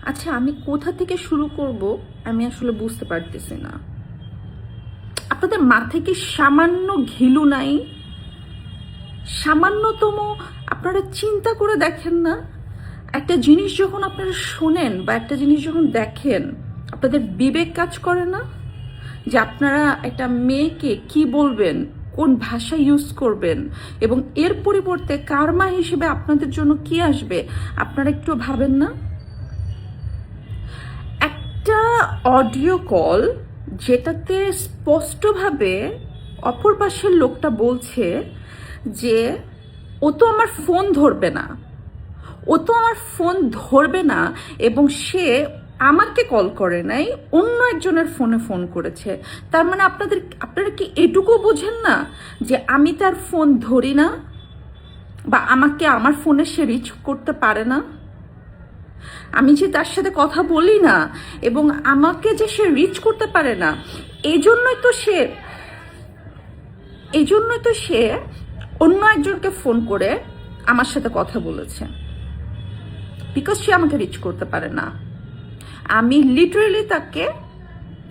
আচ্ছা, আমি কোথা থেকে শুরু করব আমি আসলে বুঝতে পারতেছি না। আপনাদের মাথায় কি সামান্য ঘিলু নাই? সামান্যতম আপনারা চিন্তা করে দেখেন না? একটা জিনিস যখন আপনারা শোনেন বা একটা জিনিস যখন দেখেন, আপনাদের বিবেক কাজ করে না যে আপনারা একটা মেয়েকে কি বলবেন, কোন ভাষা ইউজ করবেন, এবং এর পরিবর্তে কার্মা হিসেবে আপনাদের জন্য কি আসবে? আপনারা একটু ভাবেন না? একটা অডিও কল যেটাতে স্পষ্টভাবে অপর পাশের লোকটা বলছে যে ও তো আমার ফোন ধরবে না, ও তো আমার ফোন ধরবে না, এবং সে আমাকে কল করে নাই, অন্য একজনের ফোনে ফোন করেছে। তার মানে আপনারা কি এটুকু বোঝেন না যে আমি তার ফোন ধরি না, বা আমাকে আমার ফোনে সে রিচ করতে পারে না? আমি যে তার সাথে কথা বলি না এবং আমাকে যে সে রিচ করতে পারে না, এই জন্যই তো সে অন্য একজনকে ফোন করে আমার সাথে কথা বলেছে, বিকজ সে আমাকে রিচ করতে পারে না। আমি লিটারেলি তাকে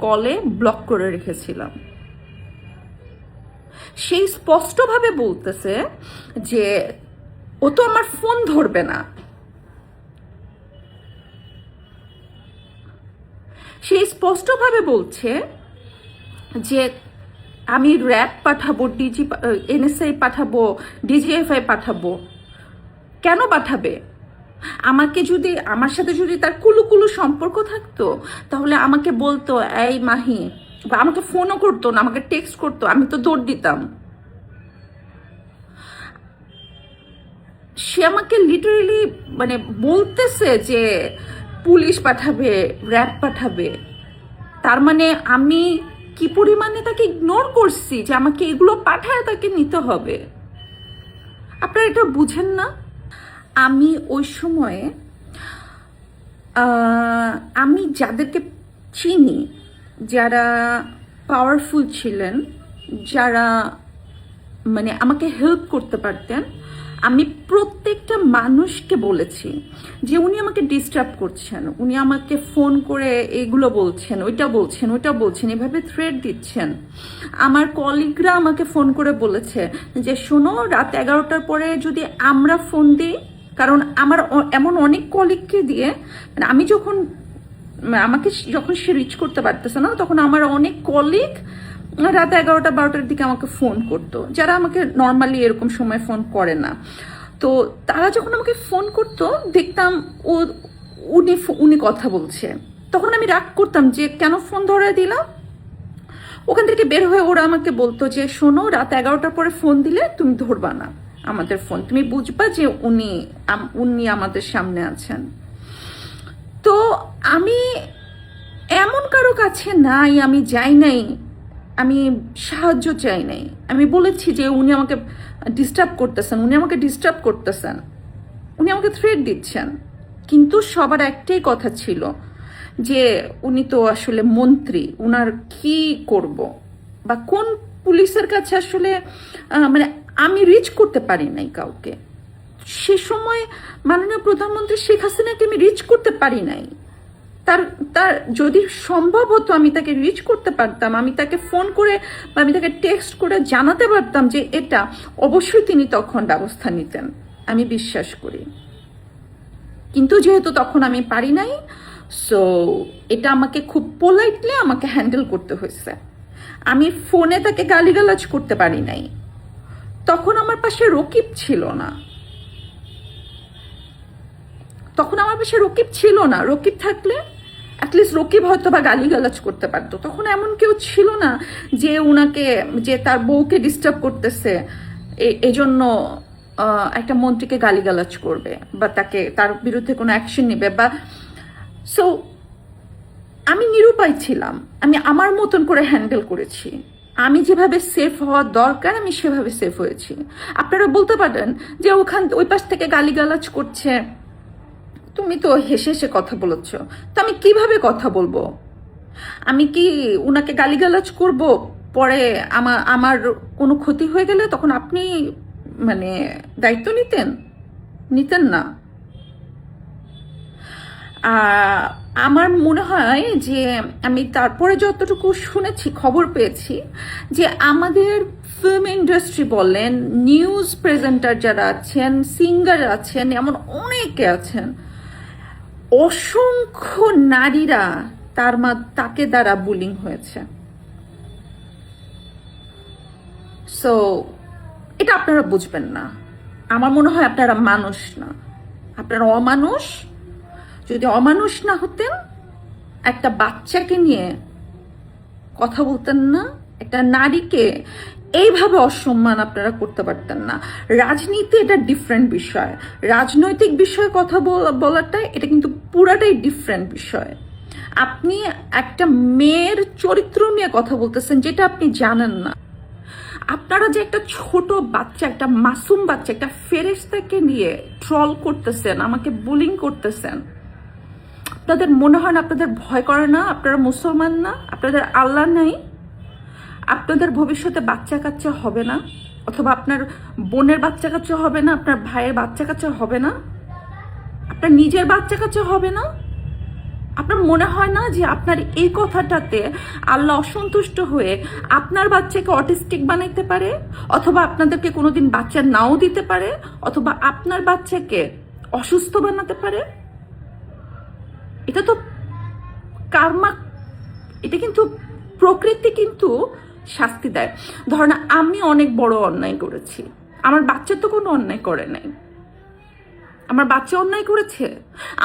কলে ব্লক করে রেখেছিলাম। সেই স্পষ্টভাবে বলতেছে যে ও তো আমার ফোন ধরবে না। সেই স্পষ্টভাবে বলছে যে আমি র্যাব পাঠাবো, এনএসআই পাঠাবো, ডিজিএফআই পাঠাবো। কেন পাঠাবে? আমার সাথে যদি তার কুলুকুলু সম্পর্ক থাকতো, তাহলে আমাকে বলতো এই মাহি, বা আমাকে ফোনও করতো না, আমাকে টেক্সট করতো, আমি তো দৌড় দিতাম। সে আমাকে লিটারেলি মানে বলতেছে যে পুলিশ পাঠাবে, র্যাব পাঠাবে। তার মানে আমি কি পরিমাণে তাকে ইগনোর করছি যে আমাকে এগুলো পাঠায় তাকে নিতে হবে। আপনারা এটা বুঝেন না? আমি ওই সময়ে আমি যাদেরকে চিনি, যারা পাওয়ারফুল ছিলেন, যারা মানে আমাকে হেল্প করতে পারতেন, আমি প্রত্যেকটা মানুষকে বলেছি যে উনি আমাকে ডিস্টার্ব করছেন, উনি আমাকে ফোন করে এগুলো বলছেন, ওইটা বলছেন, এভাবে থ্রেট দিচ্ছেন। আমার কলিগরা আমাকে ফোন করে বলেছে যে শোনো, রাত 11টার পরে যদি আমরা ফোন দিই, কারণ আমার এমন অনেক কলিগকে দিয়ে, মানে আমাকে যখন সে রিচ করতে পারতেছে না, তখন আমার অনেক কলিগ রাত 11টা 12টার দিকে আমাকে ফোন করতো, যারা আমাকে নর্মালি এরকম সময় ফোন করে না। তো তারা যখন আমাকে ফোন করতো, দেখতাম উনি কথা বলছে, তখন আমি রাগ করতাম যে কেন ফোন ধরে দিলাম। ওখান থেকে বের হয়ে ওরা আমাকে বলতো যে শোনো, রাত 11টার পরে ফোন দিলে তুমি ধরবা না আমাদের ফোন, তুমি বুঝবা যে উনি আমাদের সামনে আছেন। তো আমি এমন কারো কাছে নাই, আমি যাই নাই, আমি সাহায্য চাই নাই। আমি বলেছি যে উনি আমাকে ডিস্টার্ব করতেছেন, উনি আমাকে থ্রেট দিচ্ছেন। কিন্তু সবার একটাই কথা ছিল যে উনি তো আসলে মন্ত্রী, উনার কি করব, বা কোন পুলিশের কাছে আসলে মানে আমি রিচ করতে পারি নাই কাউকে। সে সময় মাননীয় প্রধানমন্ত্রী শেখ হাসিনাকে আমি রিচ করতে পারি নাই। তার তার যদি সম্ভব হতো আমি তাকে রিচ করতে পারতাম, আমি তাকে ফোন করে বা আমি তাকে টেক্সট করে জানাতে পারতাম যে এটা, অবশ্যই তিনি তখন ব্যবস্থা নিতেন, আমি বিশ্বাস করি। কিন্তু যেহেতু তখন আমি পারি নাই, সো এটা আমাকে খুব পোলাইটলি আমাকে হ্যান্ডেল করতে হয়েছে। আমি ফোনে তাকে গালিগালাজ করতে পারি নাই। তখন আমার পাশে রকিব ছিল না, রকিব থাকলে অ্যাটলিস্ট রকিব হয়তো বা গালিগালাজ করতে পারতো। তখন এমন কেউ ছিল না যে উনাকে, যে তার বউকে ডিস্টার্ব করতেছে এজন্য একটা মন্ত্রীকে গালিগালাজ করবে বা তার বিরুদ্ধে কোনো অ্যাকশন নেবে। বা সো আমি নিরুপায় ছিলাম, আমি আমার মতন করে হ্যান্ডেল করেছি। আমি যেভাবে সেফ হওয়া দরকার আমি সেভাবে সেফ হয়েছি। আপনারা বলতে পারেন যে ওই পাশ থেকে গালিগালাজ করছে, তুমি তো হেসে হেসে কথা বলেছ। তো আমি কিভাবে কথা বলবো? আমি কি উনাকে গালিগালাজ করব, পরে আমার কোনো ক্ষতি হয়ে গেলে তখন আপনি মানে দায়িত্ব নিতেন না? আহ, আমার মনে হয় যে আমি তারপরে যতটুকু শুনেছি, খবর পেয়েছি যে আমাদের ফিল্ম ইন্ডাস্ট্রি বলেন, নিউজ প্রেজেন্টার যারা আছেন, সিঙ্গার আছেন, এমন অনেকে আছেন, অসংখ্য নারীরা তাকে দ্বারা বুলিং হয়েছে। সো এটা আপনারা বুঝবেন না। আমার মনে হয় আপনারা মানুষ না, আপনারা অমানুষ। যদি অমানুষ না হতেন, একটা বাচ্চাকে নিয়ে কথা বলতেন না, একটা নারীকে এইভাবে অসম্মান আপনারা করতে পারতেন না। রাজনীতি এটা ডিফারেন্ট বিষয়, রাজনৈতিক বিষয়ে কথা বলাটা এটা কিন্তু পুরাটাই ডিফারেন্ট বিষয়। আপনি একটা মেয়ের চরিত্র নিয়ে কথা বলতেছেন যেটা আপনি জানেন না। আপনারা যে একটা ছোট বাচ্চা, একটা মাসুম বাচ্চা, একটা ফেরেশতাকে নিয়ে ট্রল করতেছেন, আমাকে বুলিং করতেছেন, আপনাদের মনে হয় না? আপনাদের ভয় করে না? আপনারা মুসলমান না? আপনাদের আল্লাহ নাই? আপনাদের ভবিষ্যতে বাচ্চা কাচ্চা হবে না? অথবা আপনার বোনের বাচ্চা কাচ্চা হবে না? আপনার ভাইয়ের বাচ্চা কাচ্চা হবে না? আপনার নিজের বাচ্চা কাচ্চা হবে না? আপনার মনে হয় না যে আপনার এই কথাটাতে আল্লাহ অসন্তুষ্ট হয়ে আপনার বাচ্চাকে অটিস্টিক বানাইতে পারে, অথবা আপনাদেরকে কোনোদিন বাচ্চা নাও দিতে পারে, অথবা আপনার বাচ্চাকে অসুস্থ বানাতে পারে? এটা তো কার্মা, এটা কিন্তু প্রকৃতি কিন্তু শাস্তি দেয়। ধরেন আমি অনেক বড় অন্যায় করেছি, আমার বাচ্চা তো কোনো অন্যায় করে নাই। আমার বাচ্চা অন্যায় করেছে?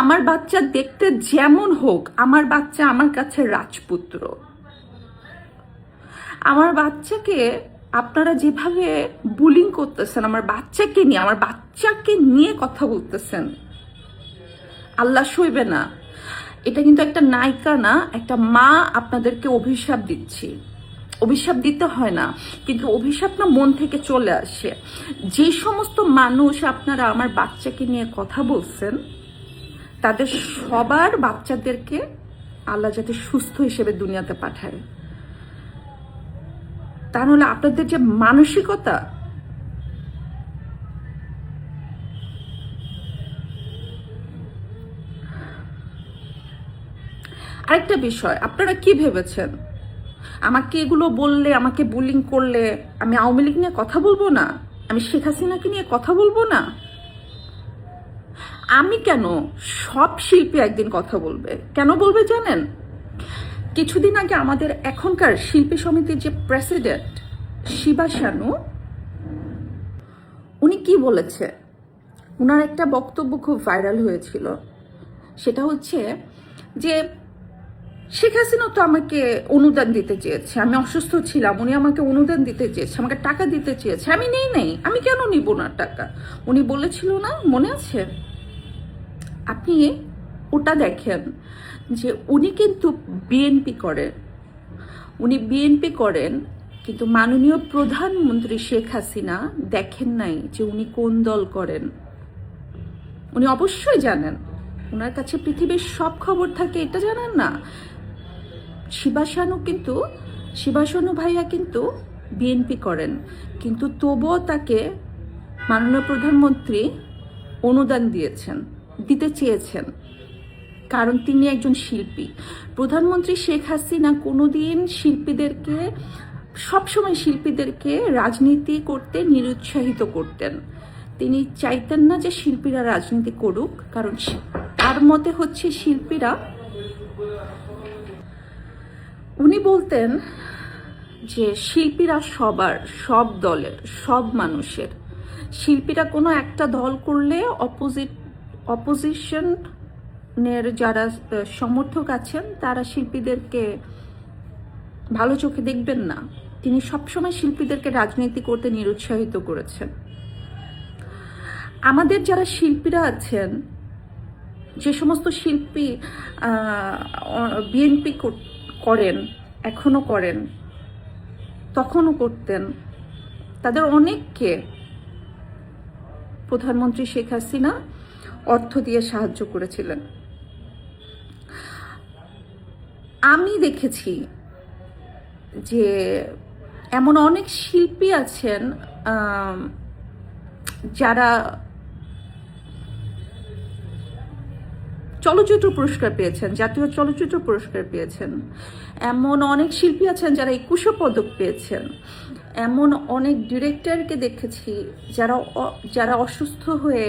আমার বাচ্চা দেখতে যেমন হোক, আমার বাচ্চা আমার কাছে রাজপুত্র। আমার বাচ্চাকে আপনারা যেভাবে বুলিং করতেছেন, আমার বাচ্চাকে নিয়ে কথা বলতেছেন, আল্লাহ সইবে না। এটা কিন্তু একটা নায়িকা না, একটা মা আপনাদেরকে অভিশাপ দিচ্ছি। অভিশাপ দিতে হয় না, কিন্তু অভিশাপ না মন থেকে চলে আসে। যে সমস্ত মানুষ আপনারা আমার বাচ্চাকে নিয়ে কথা বলছেন, তাদের সবার বাচ্চাদেরকে আল্লাহ যাতে সুস্থ হিসেবে দুনিয়াতে পাঠায়। তা নাহলে আপনাদের যে মানসিকতা, আরেকটা বিষয়, আপনারা কি ভেবেছেন আমাকে এগুলো বললে, আমাকে বুলিং করলে আমি আওয়ামী লীগ নিয়ে কথা বলবো না? আমি শেখ হাসিনাকে নিয়ে কথা বলবো না? আমি কেন? সব শিল্পী একদিন কথা বলবে। কেন বলবে জানেন? কিছুদিন আগে আমাদের এখনকার শিল্পী সমিতির যে প্রেসিডেন্ট শিবা শানু, উনি কি বলেছে? উনার একটা বক্তব্য খুব ভাইরাল হয়েছিল। সেটা হচ্ছে যে শেখ হাসিনা তো আমাকে অনুদান দিতে চেয়েছে, আমি অসুস্থ ছিলাম, উনি আমাকে অনুদান দিতে চেয়েছে, আমাকে টাকা দিতে চেয়েছে, আমি নেই, আমি কেন নিব না টাকা? উনি বলেছিল না, মনে আছে? আপনি ওটা দেখেন যে উনি কিন্তু বিএনপি করেন, কিন্তু মাননীয় প্রধানমন্ত্রী শেখ হাসিনা দেখেন নাই যে উনি কোন দল করেন। উনি অবশ্যই জানেন, ওনার কাছে পৃথিবীর সব খবর থাকে, এটা জানেন না? শিবা শানু ভাইয়া কিন্তু বিএনপি করেন, কিন্তু তবুও তাকে মাননীয় প্রধানমন্ত্রী অনুদান দিতে চেয়েছেন, কারণ তিনি একজন শিল্পী। প্রধানমন্ত্রী শেখ হাসিনা কোনোদিন সবসময় শিল্পীদেরকে রাজনীতি করতে নিরুৎসাহিত করতেন। তিনি চাইতেন না যে শিল্পীরা রাজনীতি করুক, কারণ তার মতে হচ্ছে শিল্পীরা, উনি বলতেন যে শিল্পীরা সব দলের, সব মানুষের। শিল্পীরা কোনো একটা দল করলে অপোজিশনের যারা সমর্থক আছেন তারা শিল্পীদেরকে ভালো চোখে দেখবেন না। তিনি সবসময় শিল্পীদেরকে রাজনীতি করতে নিরুৎসাহিত করেছেন। আমাদের যারা শিল্পীরা আছেন, যে সমস্ত শিল্পী বিএনপি করেন, এখনো করেন, তখনও করতেন, তাদের অনেককে প্রধানমন্ত্রী শেখ হাসিনা অর্থ দিয়ে সাহায্য করেছিলেন। আমি দেখেছি যে এমন অনেক শিল্পী আছেন যারা চলচ্চিত্র পুরস্কার পেয়েছেন, জাতীয় চলচ্চিত্র পুরস্কার পেয়েছেন। এমন অনেক শিল্পী আছেন যারা 21 পদক পেয়েছেন। এমন অনেক ডিরেক্টরকে দেখেছি যারা অসুস্থ হয়ে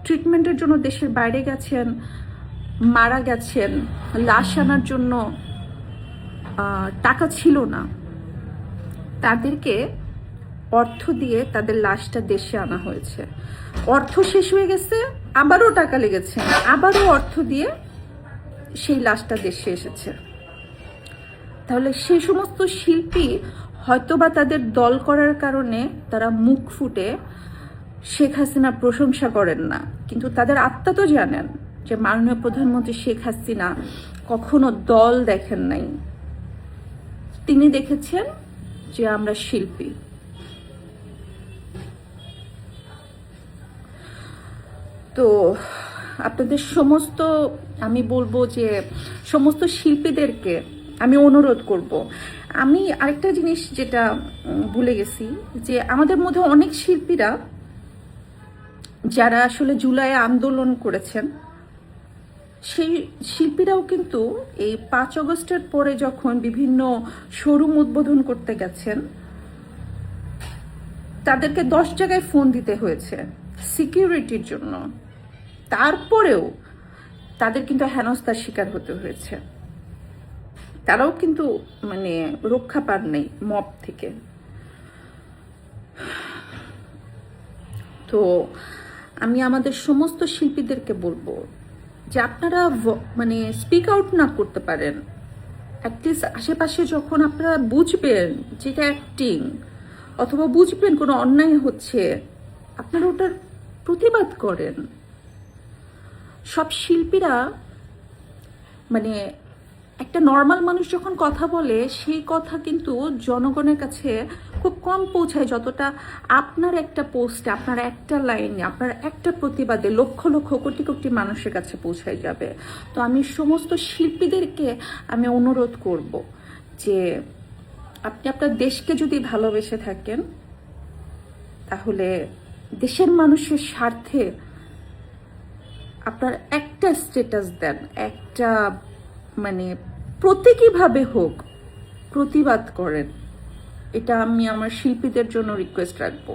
ট্রিটমেন্টের জন্য দেশের বাইরে গেছেন, মারা গেছেন। লাশ আনার জন্য টাকা ছিল না, তাদেরকে অর্থ দিয়ে তাদের লাশটা দেশে আনা হয়েছে। অর্থ শেষ হয়ে গেছে, আবারও টাকা লেগেছে, আবারও অর্থ দিয়ে সেই লাশটা দেশে এসেছে। তাহলে সেই সমস্ত শিল্পী হয়তোবা তাদের দল করার কারণে তারা মুখ ফুটে শেখ হাসিনার প্রশংসা করেন না, কিন্তু তাদের আত্মা তো জানেন যে মাননীয় প্রধানমন্ত্রী শেখ হাসিনা কখনো দল দেখেন নাই। তিনি দেখেছেন যে আমরা শিল্পী। তো আপনাদের সমস্ত, আমি বলবো যে সমস্ত শিল্পীদেরকে আমি অনুরোধ করব। আমি আরেকটা জিনিস যেটা ভুলে গেছি, যে আমাদের মধ্যে অনেক শিল্পীরা যারা আসলে জুলাই আন্দোলন করেছেন, সেই শিল্পীরাও কিন্তু এই 5 আগস্টের পরে যখন বিভিন্ন শোরুম উদ্বোধন করতে গেছেন, তাদেরকে 10 জায়গায় ফোন দিতে হয়েছে সিকিউরিটির জন্য। তারপরেও তাদের কিন্তু হেনস্থার শিকার হতে হয়েছে। তারাও কিন্তু মানে রক্ষা পান নেই মব থেকে। তো আমি আমাদের সমস্ত শিল্পীদেরকে বলবো যে আপনারা মানে স্পিক আউট না করতে পারেন, অ্যাটলিস্ট আশেপাশে যখন আপনারা বুঝবেন যেটা অ্যাক্টিং, অথবা বুঝবেন কোনো অন্যায় হচ্ছে, আপনারা ওটার প্রতিবাদ করেন। সব শিল্পীরা মানে একটা নর্মাল মানুষ যখন কথা বলে, সেই কথা কিন্তু জনগণের কাছে খুব কম পৌঁছায়, যতটা আপনার একটা পোস্টে, আপনার একটা লাইনে, আপনার একটা প্রতিবাদে লক্ষ লক্ষ কোটি কোটি মানুষের কাছে পৌঁছায় যাবে। তো আমি সমস্ত শিল্পীদেরকে আমি অনুরোধ করব যে আপনি আপনার দেশকে যদি ভালোবেসে থাকেন, তাহলে দেশের মানুষের স্বার্থে আপনার একটা স্ট্যাটাস দেন, একটা মানে প্রতীকীভাবে হোক প্রতিবাদ করেন। এটা আমি আমার শিল্পীদের জন্য রিকোয়েস্ট রাখবো।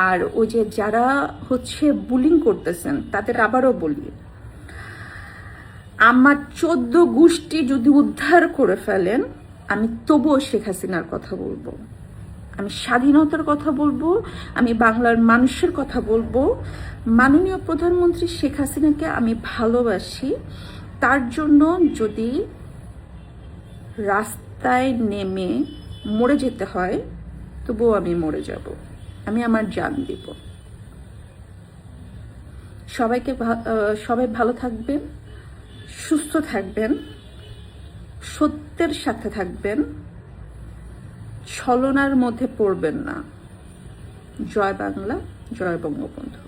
আর ওই যে যারা হচ্ছে বুলিং করতেছেন, তাদের আবারও বলি, আমার 14 গোষ্ঠী যদি উদ্ধার করে ফেলেন, আমি তবুও শেখ হাসিনার কথা বলবো, আমি স্বাধীনতার কথা বলবো, আমি বাংলার মানুষের কথা বলবো। মাননীয় প্রধানমন্ত্রী শেখ হাসিনাকে আমি ভালোবাসি। তার জন্য যদি রাস্তায় নেমে মরে যেতে হয়, তবুও আমি মরে যাব, আমি আমার জান দিব। সবাই ভালো থাকবেন, সুস্থ থাকবেন, সত্যের সাথে থাকবেন, ছলনার মধ্যে পড়বেন না। জয় বাংলা, জয় বঙ্গবন্ধু।